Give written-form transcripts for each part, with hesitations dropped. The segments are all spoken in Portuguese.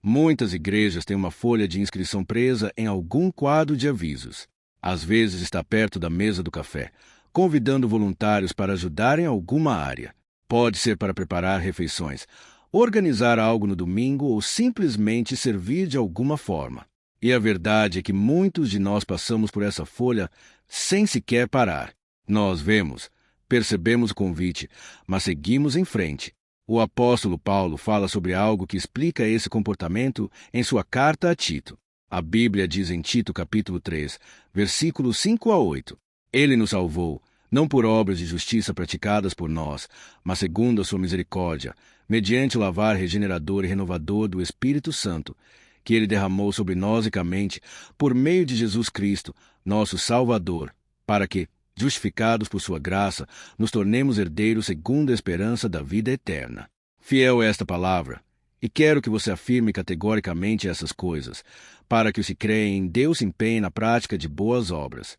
Muitas igrejas têm uma folha de inscrição presa em algum quadro de avisos. Às vezes está perto da mesa do café, convidando voluntários para ajudarem em alguma área. Pode ser para preparar refeições, organizar algo no domingo ou simplesmente servir de alguma forma. E a verdade é que muitos de nós passamos por essa folha sem sequer parar. Nós vemos, percebemos o convite, mas seguimos em frente. O apóstolo Paulo fala sobre algo que explica esse comportamento em sua carta a Tito. A Bíblia diz em Tito capítulo 3, versículos 5 a 8. Ele nos salvou, não por obras de justiça praticadas por nós, mas segundo a sua misericórdia, mediante o lavar regenerador e renovador do Espírito Santo, que ele derramou sobre nós ricamente, por meio de Jesus Cristo, nosso Salvador, para que, justificados por sua graça, nos tornemos herdeiros segundo a esperança da vida eterna. Fiel é esta palavra, e quero que você afirme categoricamente essas coisas, para que os que creem em Deus se empenhem na prática de boas obras.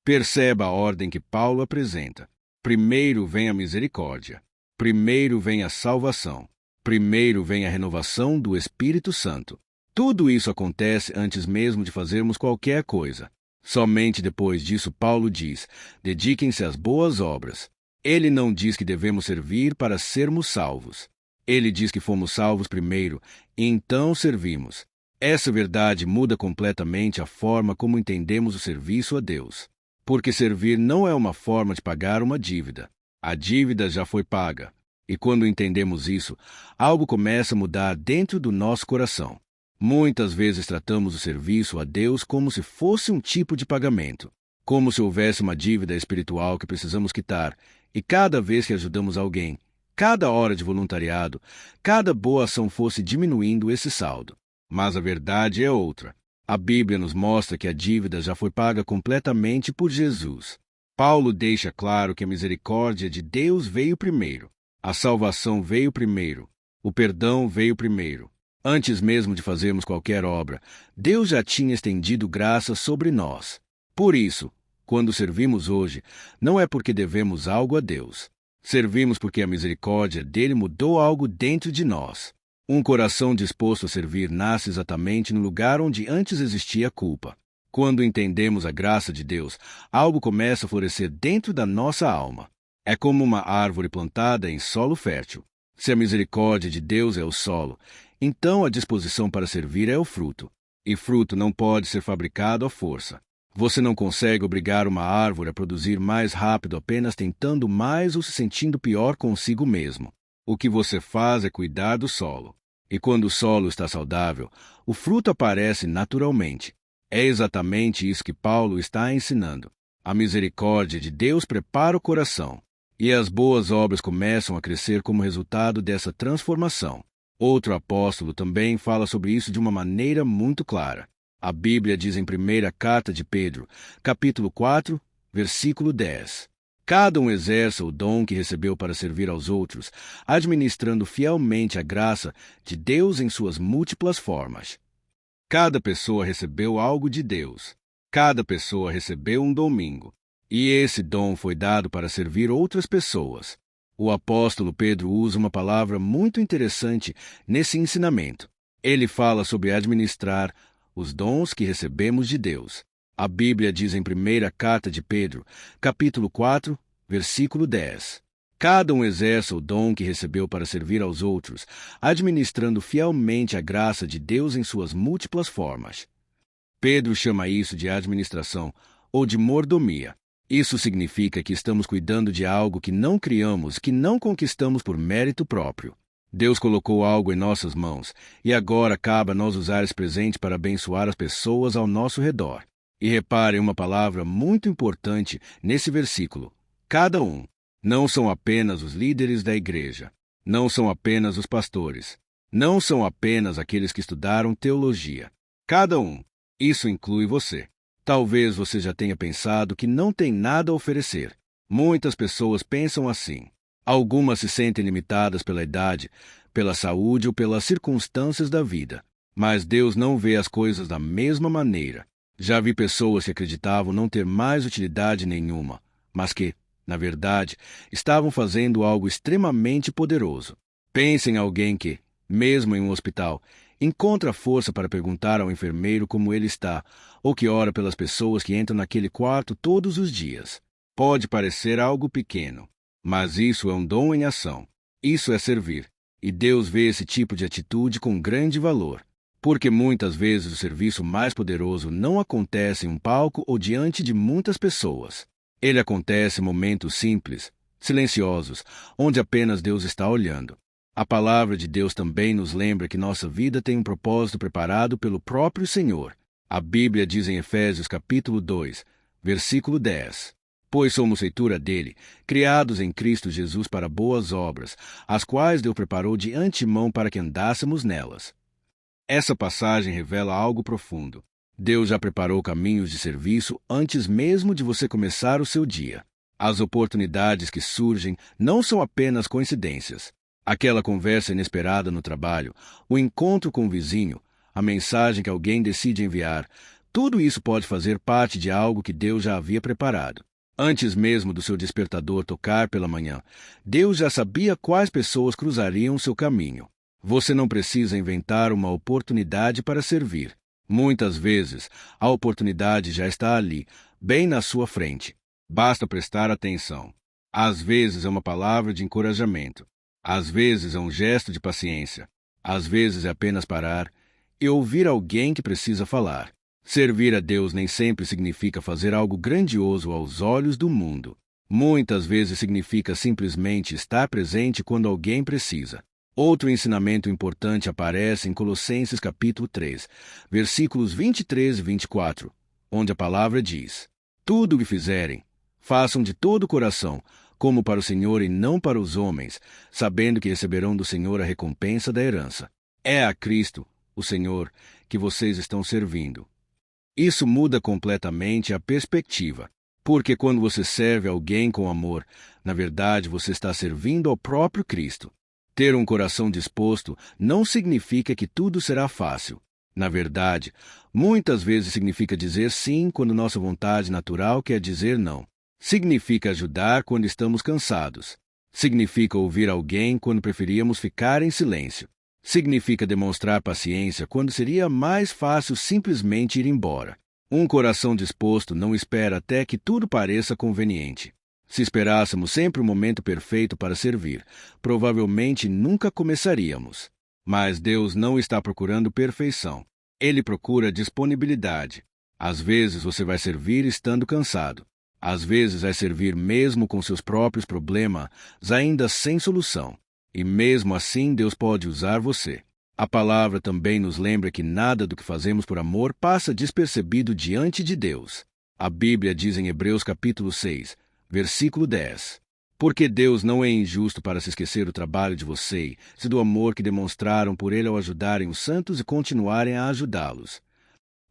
Perceba a ordem que Paulo apresenta. Primeiro vem a misericórdia. Primeiro vem a salvação. Primeiro vem a renovação do Espírito Santo. Tudo isso acontece antes mesmo de fazermos qualquer coisa. Somente depois disso Paulo diz, dediquem-se às boas obras. Ele não diz que devemos servir para sermos salvos. Ele diz que fomos salvos primeiro, e então servimos. Essa verdade muda completamente a forma como entendemos o serviço a Deus. Porque servir não é uma forma de pagar uma dívida. A dívida já foi paga. E quando entendemos isso, algo começa a mudar dentro do nosso coração. Muitas vezes tratamos o serviço a Deus como se fosse um tipo de pagamento, como se houvesse uma dívida espiritual que precisamos quitar, e cada vez que ajudamos alguém, cada hora de voluntariado, cada boa ação fosse diminuindo esse saldo. Mas a verdade é outra. A Bíblia nos mostra que a dívida já foi paga completamente por Jesus. Paulo deixa claro que a misericórdia de Deus veio primeiro, a salvação veio primeiro, o perdão veio primeiro. Antes mesmo de fazermos qualquer obra, Deus já tinha estendido graça sobre nós. Por isso, quando servimos hoje, não é porque devemos algo a Deus. Servimos porque a misericórdia dele mudou algo dentro de nós. Um coração disposto a servir nasce exatamente no lugar onde antes existia culpa. Quando entendemos a graça de Deus, algo começa a florescer dentro da nossa alma. É como uma árvore plantada em solo fértil. Se a misericórdia de Deus é o solo, então a disposição para servir é o fruto. E fruto não pode ser fabricado à força. Você não consegue obrigar uma árvore a produzir mais rápido apenas tentando mais ou se sentindo pior consigo mesmo. O que você faz é cuidar do solo. E quando o solo está saudável, o fruto aparece naturalmente. É exatamente isso que Paulo está ensinando. A misericórdia de Deus prepara o coração. E as boas obras começam a crescer como resultado dessa transformação. Outro apóstolo também fala sobre isso de uma maneira muito clara. A Bíblia diz em 1ª Carta de Pedro, capítulo 4, versículo 10. Cada um exerça o dom que recebeu para servir aos outros, administrando fielmente a graça de Deus em suas múltiplas formas. Cada pessoa recebeu algo de Deus. Cada pessoa recebeu um domingo. E esse dom foi dado para servir outras pessoas. O apóstolo Pedro usa uma palavra muito interessante nesse ensinamento. Ele fala sobre administrar os dons que recebemos de Deus. A Bíblia diz em 1ª Carta de Pedro, capítulo 4, versículo 10. Cada um exerça o dom que recebeu para servir aos outros, administrando fielmente a graça de Deus em suas múltiplas formas. Pedro chama isso de administração ou de mordomia. Isso significa que estamos cuidando de algo que não criamos, que não conquistamos por mérito próprio. Deus colocou algo em nossas mãos, e agora cabe a nós usar esse presente para abençoar as pessoas ao nosso redor. E reparem uma palavra muito importante nesse versículo. Cada um. Não são apenas os líderes da igreja. Não são apenas os pastores. Não são apenas aqueles que estudaram teologia. Cada um. Isso inclui você. Talvez você já tenha pensado que não tem nada a oferecer. Muitas pessoas pensam assim. Algumas se sentem limitadas pela idade, pela saúde ou pelas circunstâncias da vida. Mas Deus não vê as coisas da mesma maneira. Já vi pessoas que acreditavam não ter mais utilidade nenhuma, mas que, na verdade, estavam fazendo algo extremamente poderoso. Pense em alguém que, mesmo em um hospital, Encontra força para perguntar ao enfermeiro como ele está, ou que ora pelas pessoas que entram naquele quarto todos os dias. Pode parecer algo pequeno, mas isso é um dom em ação. Isso é servir. E Deus vê esse tipo de atitude com grande valor. Porque muitas vezes o serviço mais poderoso não acontece em um palco ou diante de muitas pessoas. Ele acontece em momentos simples, silenciosos, onde apenas Deus está olhando. A palavra de Deus também nos lembra que nossa vida tem um propósito preparado pelo próprio Senhor. A Bíblia diz em Efésios capítulo 2, versículo 10. Pois somos feitura dele, criados em Cristo Jesus para boas obras, as quais Deus preparou de antemão para que andássemos nelas. Essa passagem revela algo profundo. Deus já preparou caminhos de serviço antes mesmo de você começar o seu dia. As oportunidades que surgem não são apenas coincidências. Aquela conversa inesperada no trabalho, o encontro com o vizinho, a mensagem que alguém decide enviar, tudo isso pode fazer parte de algo que Deus já havia preparado. Antes mesmo do seu despertador tocar pela manhã, Deus já sabia quais pessoas cruzariam seu caminho. Você não precisa inventar uma oportunidade para servir. Muitas vezes, a oportunidade já está ali, bem na sua frente. Basta prestar atenção. Às vezes é uma palavra de encorajamento. Às vezes é um gesto de paciência. Às vezes é apenas parar e ouvir alguém que precisa falar. Servir a Deus nem sempre significa fazer algo grandioso aos olhos do mundo. Muitas vezes significa simplesmente estar presente quando alguém precisa. Outro ensinamento importante aparece em Colossenses capítulo 3, versículos 23 e 24, onde a palavra diz: Tudo o que fizerem, façam de todo o coração, como para o Senhor e não para os homens, sabendo que receberão do Senhor a recompensa da herança. É a Cristo, o Senhor, que vocês estão servindo. Isso muda completamente a perspectiva, porque quando você serve alguém com amor, na verdade você está servindo ao próprio Cristo. Ter um coração disposto não significa que tudo será fácil. Na verdade, muitas vezes significa dizer sim quando nossa vontade natural quer dizer não. Significa ajudar quando estamos cansados. Significa ouvir alguém quando preferíamos ficar em silêncio. Significa demonstrar paciência quando seria mais fácil simplesmente ir embora. Um coração disposto não espera até que tudo pareça conveniente. Se esperássemos sempre o momento perfeito para servir, provavelmente nunca começaríamos. Mas Deus não está procurando perfeição. Ele procura disponibilidade. Às vezes você vai servir estando cansado. Às vezes vai servir mesmo com seus próprios problemas, ainda sem solução. E mesmo assim Deus pode usar você. A palavra também nos lembra que nada do que fazemos por amor passa despercebido diante de Deus. A Bíblia diz em Hebreus capítulo 6, versículo 10. Porque Deus não é injusto para se esquecer do trabalho de vocês, e do amor que demonstraram por Ele ao ajudarem os santos e continuarem a ajudá-los.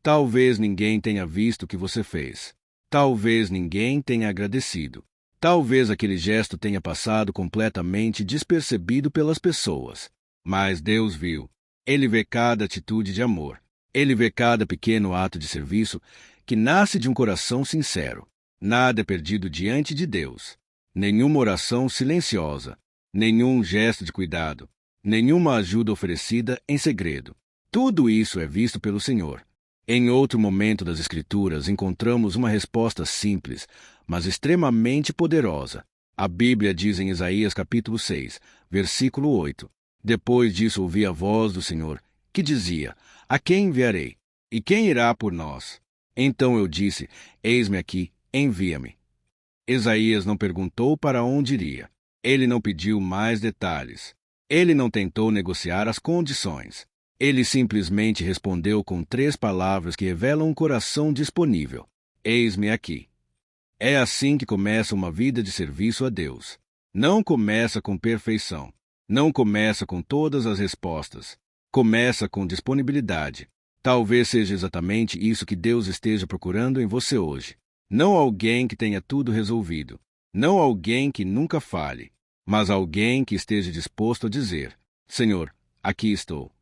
Talvez ninguém tenha visto o que você fez. Talvez ninguém tenha agradecido. Talvez aquele gesto tenha passado completamente despercebido pelas pessoas. Mas Deus viu. Ele vê cada atitude de amor. Ele vê cada pequeno ato de serviço que nasce de um coração sincero. Nada é perdido diante de Deus. Nenhuma oração silenciosa. Nenhum gesto de cuidado. Nenhuma ajuda oferecida em segredo. Tudo isso é visto pelo Senhor. Em outro momento das Escrituras, encontramos uma resposta simples, mas extremamente poderosa. A Bíblia diz em Isaías capítulo 6, versículo 8. Depois disso ouvi a voz do Senhor, que dizia: A quem enviarei? E quem irá por nós? Então eu disse: Eis-me aqui, envia-me. Isaías não perguntou para onde iria. Ele não pediu mais detalhes. Ele não tentou negociar as condições. Ele simplesmente respondeu com 3 palavras que revelam um coração disponível: Eis-me aqui. É assim que começa uma vida de serviço a Deus. Não começa com perfeição. Não começa com todas as respostas. Começa com disponibilidade. Talvez seja exatamente isso que Deus esteja procurando em você hoje. Não alguém que tenha tudo resolvido. Não alguém que nunca fale. Mas alguém que esteja disposto a dizer: Senhor, aqui estou.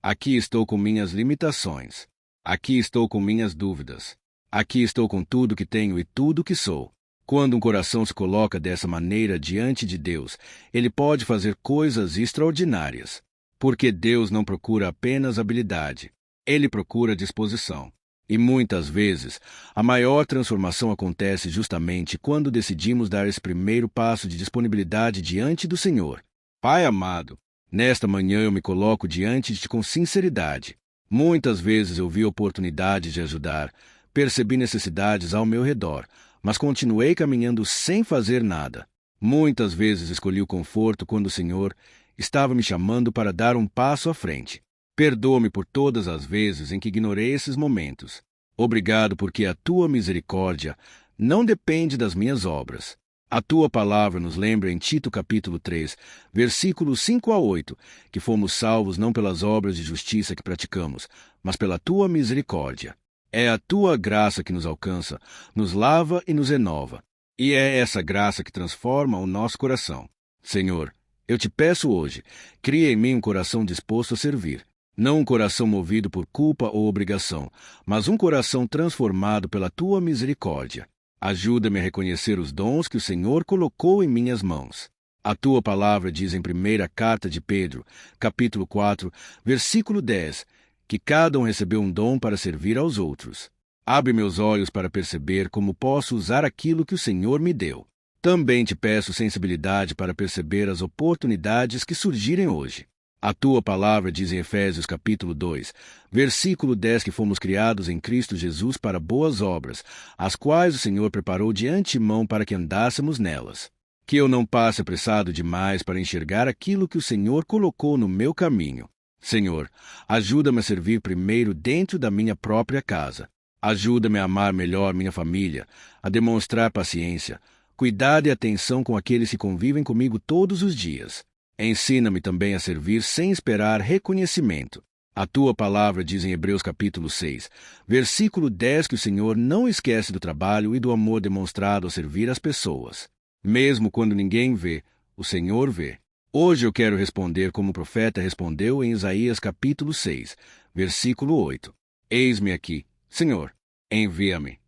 Aqui estou com minhas limitações. Aqui estou com minhas dúvidas. Aqui estou com tudo que tenho e tudo que sou. Quando um coração se coloca dessa maneira diante de Deus, ele pode fazer coisas extraordinárias. Porque Deus não procura apenas habilidade, Ele procura disposição. E muitas vezes, a maior transformação acontece justamente quando decidimos dar esse primeiro passo de disponibilidade diante do Senhor. Pai amado, nesta manhã eu me coloco diante de Ti com sinceridade. Muitas vezes eu vi oportunidades de ajudar, percebi necessidades ao meu redor, mas continuei caminhando sem fazer nada. Muitas vezes escolhi o conforto quando o Senhor estava me chamando para dar um passo à frente. Perdoa-me por todas as vezes em que ignorei esses momentos. Obrigado porque a Tua misericórdia não depende das minhas obras. A Tua palavra nos lembra em Tito capítulo 3, versículos 5 a 8, que fomos salvos não pelas obras de justiça que praticamos, mas pela Tua misericórdia. É a Tua graça que nos alcança, nos lava e nos renova. E é essa graça que transforma o nosso coração. Senhor, eu Te peço hoje, cria em mim um coração disposto a servir. Não um coração movido por culpa ou obrigação, mas um coração transformado pela Tua misericórdia. Ajuda-me a reconhecer os dons que o Senhor colocou em minhas mãos. A Tua palavra diz em 1ª Carta de Pedro, capítulo 4, versículo 10, que cada um recebeu um dom para servir aos outros. Abre meus olhos para perceber como posso usar aquilo que o Senhor me deu. Também Te peço sensibilidade para perceber as oportunidades que surgirem hoje. A Tua palavra diz em Efésios capítulo 2, versículo 10 que fomos criados em Cristo Jesus para boas obras, as quais o Senhor preparou de antemão para que andássemos nelas. Que eu não passe apressado demais para enxergar aquilo que o Senhor colocou no meu caminho. Senhor, ajuda-me a servir primeiro dentro da minha própria casa. Ajuda-me a amar melhor minha família, a demonstrar paciência, cuidado e atenção com aqueles que convivem comigo todos os dias. Ensina-me também a servir sem esperar reconhecimento. A Tua palavra diz em Hebreus capítulo 6, versículo 10 que o Senhor não esquece do trabalho e do amor demonstrado ao servir as pessoas. Mesmo quando ninguém vê, o Senhor vê. Hoje eu quero responder como o profeta respondeu em Isaías capítulo 6, versículo 8. Eis-me aqui, Senhor, envia-me.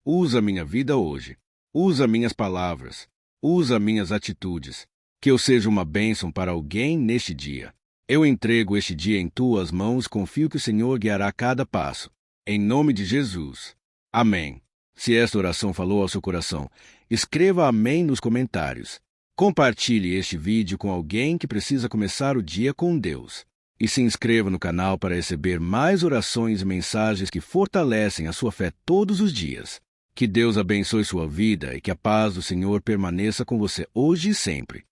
Usa minha vida hoje. Usa minhas palavras. Usa minhas atitudes. Que eu seja uma bênção para alguém neste dia. Eu entrego este dia em Tuas mãos e confio que o Senhor guiará cada passo. Em nome de Jesus. Amém. Se esta oração falou ao seu coração, escreva amém nos comentários. Compartilhe este vídeo com alguém que precisa começar o dia com Deus. E se inscreva no canal para receber mais orações e mensagens que fortalecem a sua fé todos os dias. Que Deus abençoe sua vida e que a paz do Senhor permaneça com você hoje e sempre.